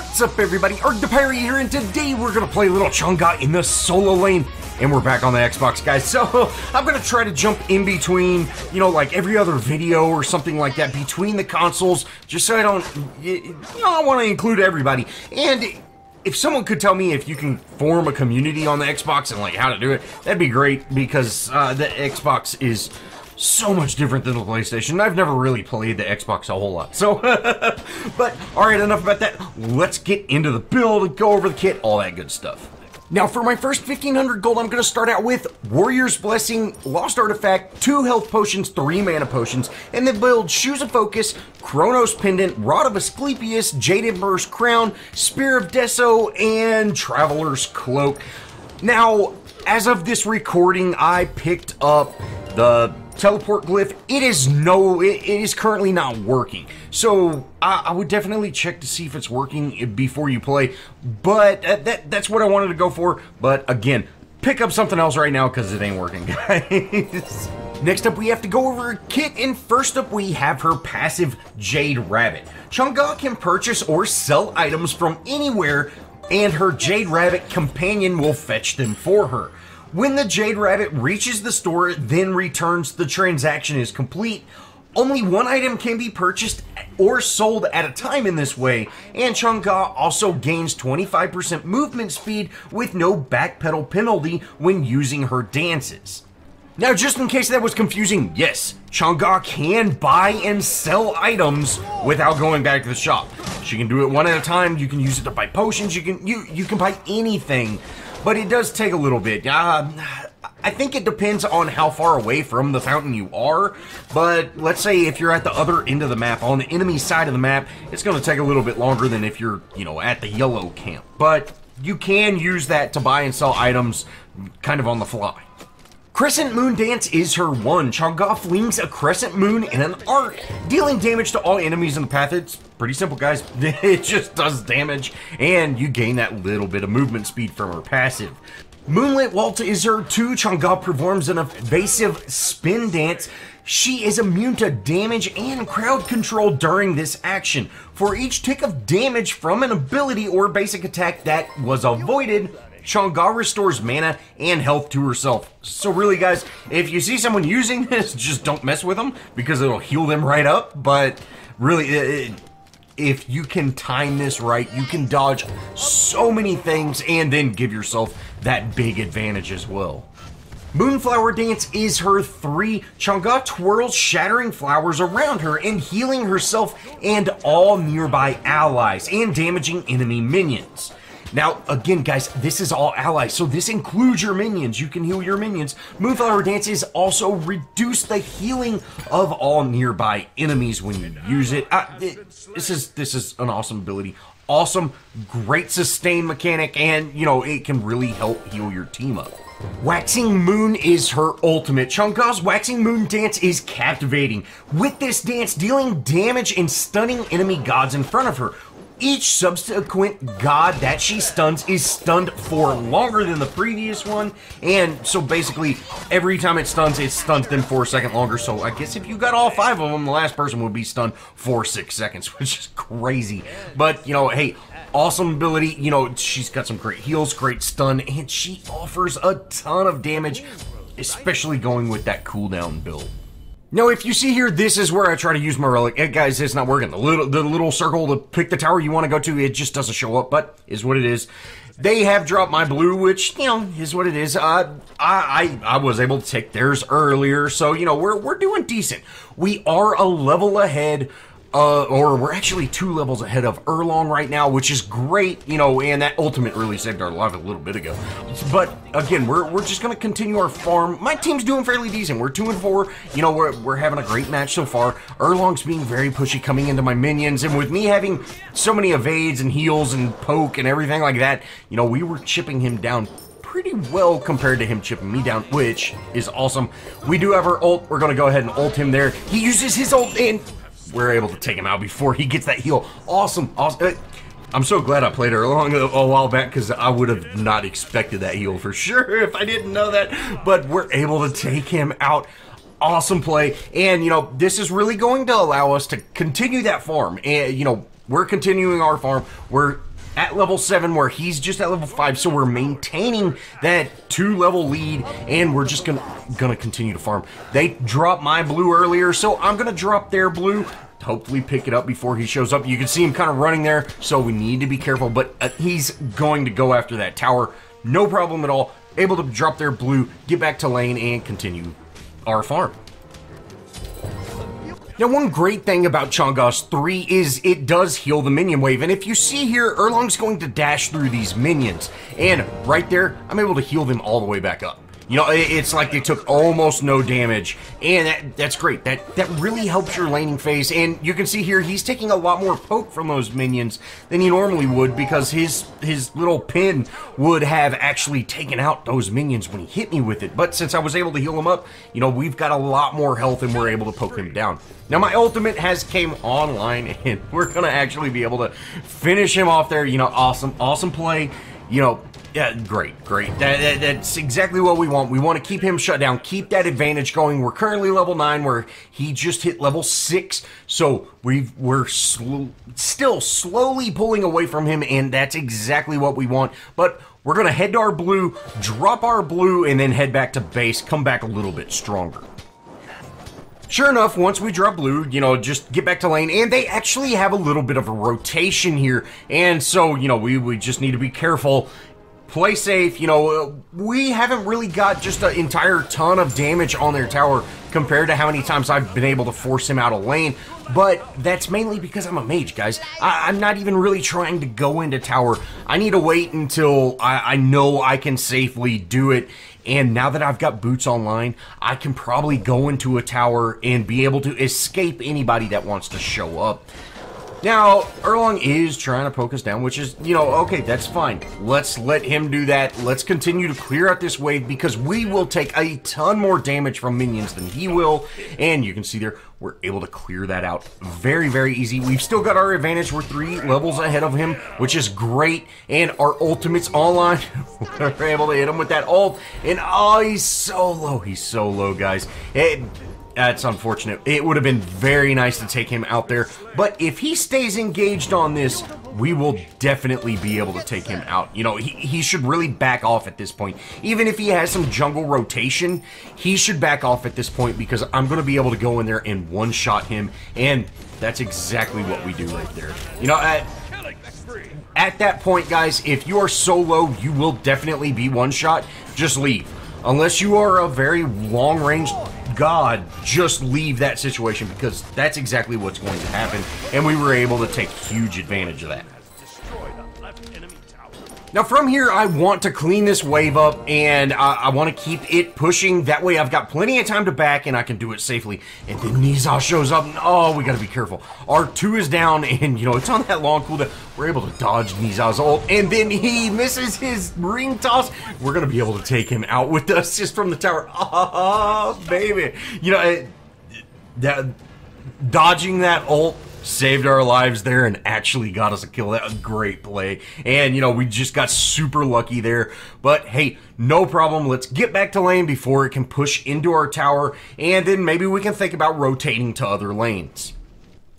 What's up, everybody? Arrg the Pirate here, and today we're gonna play a little Chang'e in the solo lane, and we're back on the Xbox, guys. So I'm gonna try to jump in between, you know, like every other video or something like that between the consoles, just so I don't, I want to include everybody. And if someone could tell me if you can form a community on the Xbox and like how to do it, that'd be great, because the Xbox is so much different than the PlayStation. I've never really played the Xbox a whole lot. So, but alright, enough about that. Let's get into the build, go over the kit, all that good stuff. Now, for my first 1500 gold, I'm going to start out with Warrior's Blessing, Lost Artifact, 2 health potions, 3 mana potions, and then build Shoes of Focus, Chronos Pendant, Rod of Asclepius, Jade Emperor's Crown, Spear of Deso, and Traveler's Cloak. Now, as of this recording, I picked up the teleport glyph. It is currently not working, so I would definitely check to see if it's working before you play, but that's what I wanted to go for. But again, pick up something else right now because it ain't working, guys. Next up, we have to go over a kit, and first up we have her passive Jade Rabbit. Chang'e can purchase or sell items from anywhere, and her Jade Rabbit companion will fetch them for her. When the Jade Rabbit reaches the store, then returns, the transaction is complete. Only one item can be purchased or sold at a time in this way, and Chang'e also gains 25% movement speed with no backpedal penalty when using her dances. Now, just in case that was confusing, yes, Chang'e can buy and sell items without going back to the shop. She can do it one at a time. You can use it to buy potions. You can buy anything. But it does take a little bit. I think it depends on how far away from the fountain you are. But let's say if you're at the other end of the map, on the enemy side of the map, it's going to take a little bit longer than if you're, at the yellow camp. But you can use that to buy and sell items kind of on the fly. Crescent Moon Dance is her one. Chang'e flings a crescent moon in an arc, dealing damage to all enemies in the path. It's pretty simple, guys. It just does damage, and you gain that little bit of movement speed from her passive. Moonlit Waltz is her 2. Chang'e performs an evasive spin dance. She is immune to damage and crowd control during this action. For each tick of damage from an ability or basic attack that was avoided, Chang'e restores mana and health to herself. So really, guys, if you see someone using this, just don't mess with them, because it'll heal them right up. But really, if you can time this right, you can dodge so many things and then give yourself that big advantage as well. Moonflower Dance is her 3. Chang'e twirls shattering flowers around her and healing herself and all nearby allies and damaging enemy minions. Now, again, guys, this is all allies, so this includes your minions. You can heal your minions. Moonflower Dances also reduce the healing of all nearby enemies when you use it. This is an awesome ability. Awesome, great sustain mechanic, and, it can really help heal your team up. Waxing Moon is her ultimate. Chang'e's Waxing Moon Dance is captivating. With this dance, dealing damage and stunning enemy gods in front of her. Each subsequent god that she stuns is stunned for longer than the previous one, and so basically every time it stuns them for a second longer. So I guess if you got all 5 of them, the last person would be stunned for 6 seconds, which is crazy. But, hey, awesome ability. She's got some great heals, great stun, and she offers a ton of damage, especially going with that cooldown build. Now, if you see here, this is where I try to use my relic. Guys, it's not working. The little circle to pick the tower you want to go to, it just doesn't show up, but is what it is. They have dropped my blue, which, is what it is. I was able to take theirs earlier, so, we're doing decent. We are a level ahead, or we're actually 2 levels ahead of Erlong right now, which is great, and that ultimate really saved our life a little bit ago. But again, we're just gonna continue our farm. My team's doing fairly decent. We're 2-4. We're having a great match so far. Erlong's being very pushy coming into my minions, and with me having so many evades and heals and poke and everything like that, we were chipping him down pretty well compared to him chipping me down, which is awesome. We do have our ult. We're gonna go ahead and ult him there. He uses his ult, and we're able to take him out before he gets that heal. Awesome. I'm so glad I played her a while back, because I would have not expected that heal for sure if I didn't know that. But we're able to take him out. Awesome play. And, this is really going to allow us to continue that farm. And, we're continuing our farm. We're at level 7 where he's just at level 5, so we're maintaining that 2-level lead, and we're just gonna continue to farm. They dropped my blue earlier, so I'm gonna drop their blue, hopefully pick it up before he shows up. You can see him kind of running there, so we need to be careful, but he's going to go after that tower, no problem at all. Able to drop their blue, get back to lane, and continue our farm. Now, one great thing about Chang'e's 3 is it does heal the minion wave, and if you see here, Erlong's going to dash through these minions, and right there, I'm able to heal them all the way back up. You know, it's like they took almost no damage, and that's great. That really helps your laning phase, and you can see here, he's taking a lot more poke from those minions than he normally would, because his little pin would have actually taken out those minions when he hit me with it. But since I was able to heal him up, you know, we've got a lot more health, and we're able to poke him down. Now, my ultimate has came online, and we're going to actually be able to finish him off there. You know, awesome play. You know, yeah, great. That's exactly what we want. We want to keep him shut down, keep that advantage going. We're currently level 9, where he just hit level 6, so we're still slowly pulling away from him, and that's exactly what we want. But we're going to head to our blue, drop our blue, and then head back to base, come back a little bit stronger. Sure enough, once we drop blue, you know, just get back to lane, and they actually have a little bit of a rotation here, and so, you know, we just need to be careful, play safe. You know, we haven't really got just an entire ton of damage on their tower compared to how many times I've been able to force him out of lane, but that's mainly because I'm a mage, guys. I'm not even really trying to go into tower. I need to wait until I know I can safely do it. And now that I've got boots online, I can probably go into a tower and be able to escape anybody that wants to show up. Now, Erlong is trying to poke us down, which is, you know, okay, that's fine. Let's let him do that. Let's continue to clear out this wave, because we will take a ton more damage from minions than he will. And you can see there, we're able to clear that out very, very easy. We've still got our advantage. We're 3 levels ahead of him, which is great. And our ultimate's online. We're able to hit him with that ult. And oh, he's so low. He's so low, guys. That's unfortunate. It would have been very nice to take him out there, but if he stays engaged on this, we will definitely be able to take him out. You know, he should really back off at this point. Even if he has some jungle rotation, he should back off at this point, because I'm going to be able to go in there and one-shot him, and that's exactly what we do right there. You know, at that point, guys, if you are so low, you will definitely be one-shot. Just leave. Unless you are a very long-range god, just leave that situation, because that's exactly what's going to happen, and we were able to take huge advantage of that. Now from here, I want to clean this wave up, and I want to keep it pushing. That way I've got plenty of time to back, and I can do it safely. And then Nizar shows up, and oh, we got to be careful. R2 is down, and you know, it's on that long cooldown. We're able to dodge Nizar's ult, and then he misses his ring toss. We're going to be able to take him out with the assist from the tower. Oh, baby. You know, dodging that ult saved our lives there and actually got us a kill. That was a great play. And, you know, we just got super lucky there. But, hey, no problem. Let's get back to lane before it can push into our tower. And then maybe we can think about rotating to other lanes.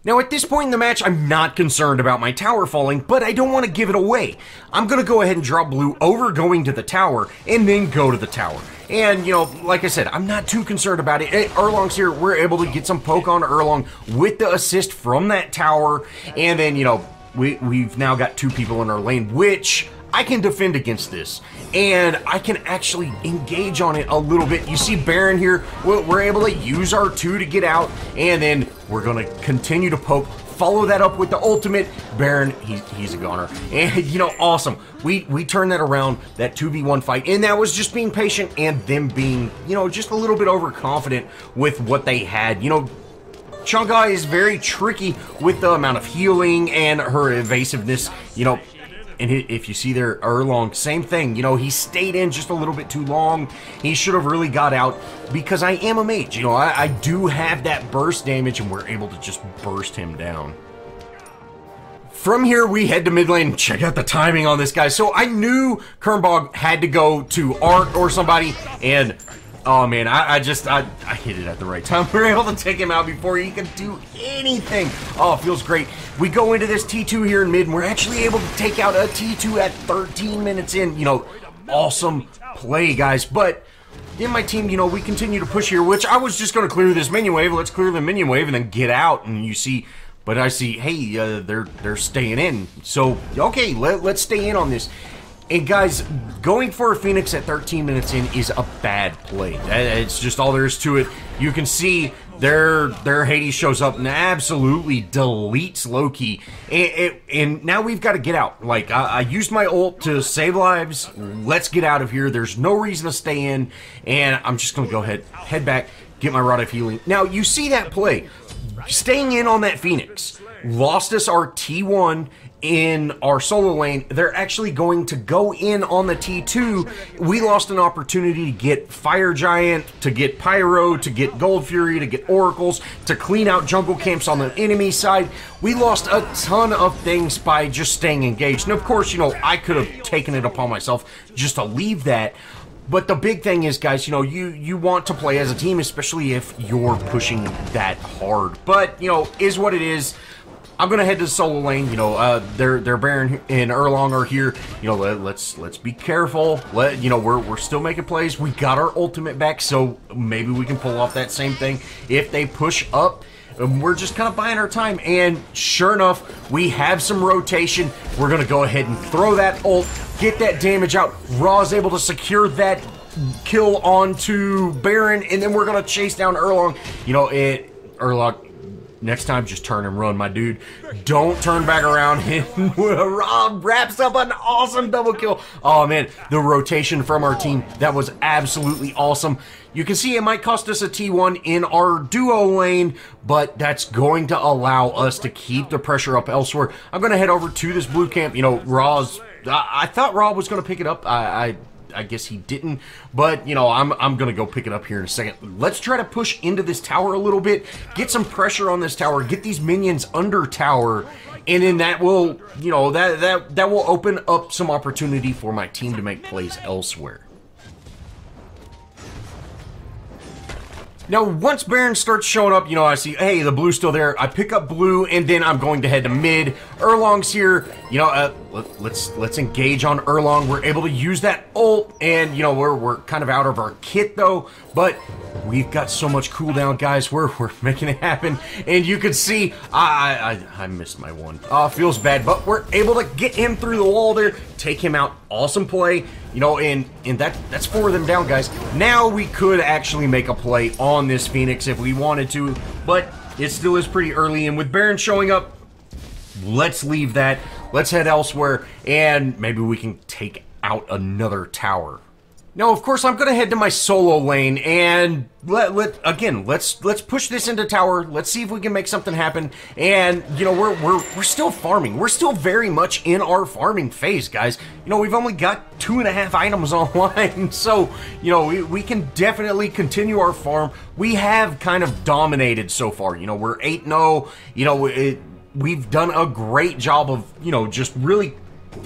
Now, at this point in the match, I'm not concerned about my tower falling, but I don't want to give it away. I'm going to go ahead and drop blue over going to the tower, and then go to the tower. And, you know, like I said, I'm not too concerned about it. Erlong's here. We're able to get some poke on Erlong with the assist from that tower. And then, you know, we've now got 2 people in our lane, which I can defend against this. And I can actually engage on it a little bit. You see Baron here. We're able to use our 2 to get out. And then we're going to continue to poke. Follow that up with the ultimate. Baron, he's a goner. And, you know, awesome. We turned that around, that 2v1 fight, and that was just being patient and them being, you know, just a little bit overconfident with what they had. You know, Chang'e is very tricky with the amount of healing and her evasiveness, you know. And if you see there, Erlong, same thing. You know, he stayed in just a little bit too long. He should have really got out, because I am a mage. You know, I do have that burst damage, and we're able to just burst him down. From here, we head to mid lane. Check out the timing on this guy. So I knew Kernbog had to go to Arrg or somebody, and Oh man, I hit it at the right time. We were able to take him out before he could do anything. Oh, it feels great. We go into this T2 here in mid, and we're actually able to take out a T2 at 13 minutes in. You know, awesome play, guys. But in my team, you know, we continue to push here, which I was just going to clear this minion wave. Let's clear the minion wave and then get out. And you see, but I see, hey, they're staying in. So, okay, let's stay in on this. And guys, going for a Phoenix at 13 minutes in is a bad play. It's just all there is to it. You can see their Hades shows up and absolutely deletes Loki. And now we've got to get out. Like, I used my ult to save lives. Let's get out of here. There's no reason to stay in. And I'm just going to go ahead, head back, get my Rod of Healing. Now, you see that play. Staying in on that Phoenix lost us our T1 in our solo lane. They're actually going to go in on the T2. We lost an opportunity to get Fire Giant, to get Pyro, to get Gold Fury, to get Oracles, to clean out jungle camps on the enemy side. We lost a ton of things by just staying engaged. And of course, you know, I could have taken it upon myself just to leave that. But the big thing is, guys, you know, you want to play as a team, especially if you're pushing that hard. But, you know, is what it is. I'm gonna head to the solo lane. You know, their Baron and Erlong are here. You know, let's be careful. You know, we're still making plays. We got our ultimate back, so maybe we can pull off that same thing if they push up. We're just kind of buying our time, and sure enough, we have some rotation. We're gonna go ahead and throw that ult, get that damage out. Raw's able to secure that kill onto Baron, and then we're gonna chase down Erlong. You know, Erlong. Next time, just turn and run, my dude. Don't turn back around. And Rob wraps up an awesome double kill. Oh, man, the rotation from our team, that was absolutely awesome. You can see it might cost us a T1 in our duo lane, but that's going to allow us to keep the pressure up elsewhere. I'm going to head over to this blue camp. You know, Raw's... I thought Raw was going to pick it up. I guess he didn't, but you know, I'm gonna go pick it up here in a second. Let's try to push into this tower a little bit, get some pressure on this tower, get these minions under tower, and then that will, you know, that will open up some opportunity for my team to make plays elsewhere. Now, once Baron starts showing up, you know, I see, hey, the blue's still there. I pick up blue, and then I'm going to head to mid. Erlong's here. You know, let's engage on Erlong. We're able to use that ult, and, you know, we're kind of out of our kit, though. But we've got so much cooldown, guys. We're making it happen. And you can see, I missed my one. Feels bad, but we're able to get him through the wall there, take him out. Awesome play. You know, and that's 4 of them down, guys. Now we could actually make a play on this Phoenix if we wanted to, but it still is pretty early, and with Baron showing up, let's leave that. Let's head elsewhere, and maybe we can take out another tower. Now, of course, I'm going to head to my solo lane, and let's push this into tower. Let's see if we can make something happen. And you know, we're still farming. We're still very much in our farming phase, guys. You know, we've only got 2.5 items online, so you know we can definitely continue our farm. We have kind of dominated so far. You know, we're 8-0. You know, we've done a great job of, you know, just really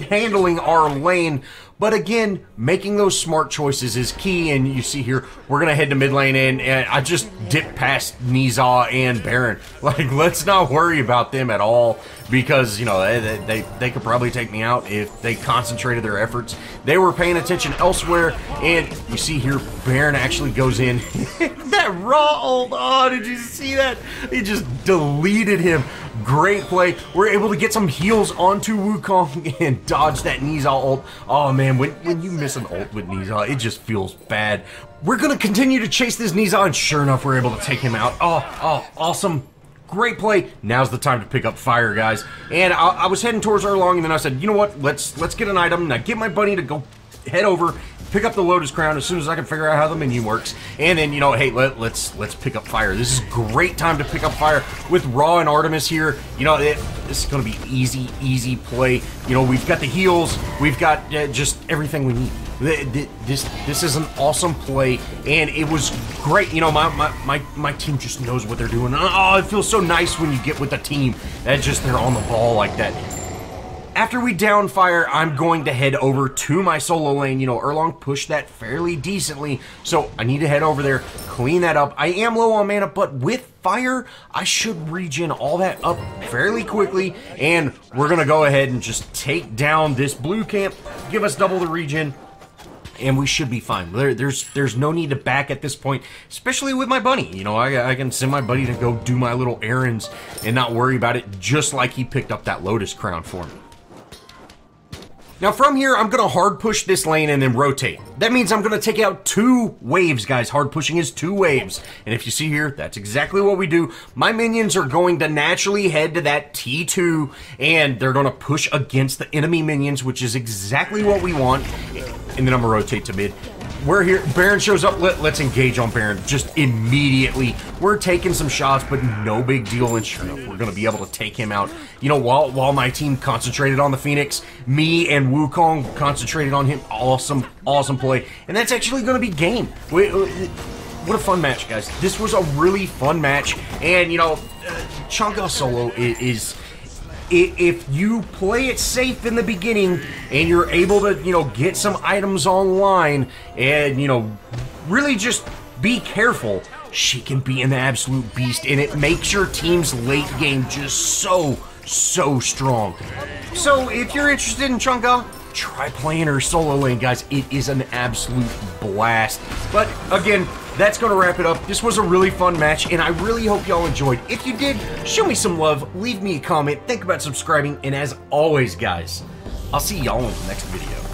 handling our lane. But again, making those smart choices is key, and you see here, we're going to head to mid lane, and I just dipped past Niza and Baron. Like, let's not worry about them at all, because, you know, they could probably take me out if they concentrated their efforts. They were paying attention elsewhere, and you see here, Baron actually goes in. That raw ult, oh, did you see that? He just deleted him. Great play. We're able to get some heals onto Wukong and dodge that Niza ult. Oh, man, when you miss an ult with Niza, it just feels bad. We're going to continue to chase this Niza, and sure enough, we're able to take him out. Oh, awesome. Great play. Now's the time to pick up fire, guys. And I was heading towards Erlong, and then I said, you know what? Let's get an item. Now get my buddy to go head over, pick up the Lotus Crown as soon as I can figure out how the menu works. And then, you know, hey, let's pick up fire. This is a great time to pick up fire with Raw and Artemis here. You know, this is going to be easy play. You know, we've got the heals. We've got just everything we need. This is an awesome play, and it was great. You know, my team just knows what they're doing. Oh, it feels so nice when you get with a team that just, they're on the ball like that. after we down fire, I'm going to head over to my solo lane. You know, Erlong pushed that fairly decently, so I need to head over there, clean that up. I am low on mana, but with fire, I should regen all that up fairly quickly, and we're gonna go ahead and just take down this blue camp, give us double the regen, and we should be fine. There's no need to back at this point, especially with my bunny. You know, I can send my buddy to go do my little errands and not worry about it, just like he picked up that Lotus Crown for me. Now from here, I'm gonna hard push this lane and then rotate. That means I'm gonna take out 2 waves, guys. Hard pushing is 2 waves. And if you see here, that's exactly what we do. My minions are going to naturally head to that T2, and they're gonna push against the enemy minions, which is exactly what we want. And then I'm gonna rotate to mid. We're here, Baron shows up, let's engage on Baron just immediately. We're taking some shots, but no big deal, and sure enough, we're gonna be able to take him out. You know, while my team concentrated on the Phoenix, me and Wukong concentrated on him. Awesome, awesome play. And that's actually gonna be game. What a fun match, guys. This was a really fun match, and you know, Chang'e solo is if you play it safe in the beginning and you're able to, you know, get some items online and, you know, really just be careful, she can be an absolute beast, and it makes your team's late game just so strong. So if you're interested in Chang'e, try playing her solo lane, guys. It is an absolute blast. But again, that's going to wrap it up. This was a really fun match, and I really hope y'all enjoyed. If you did, show me some love, leave me a comment, think about subscribing, and as always, guys, I'll see y'all in the next video.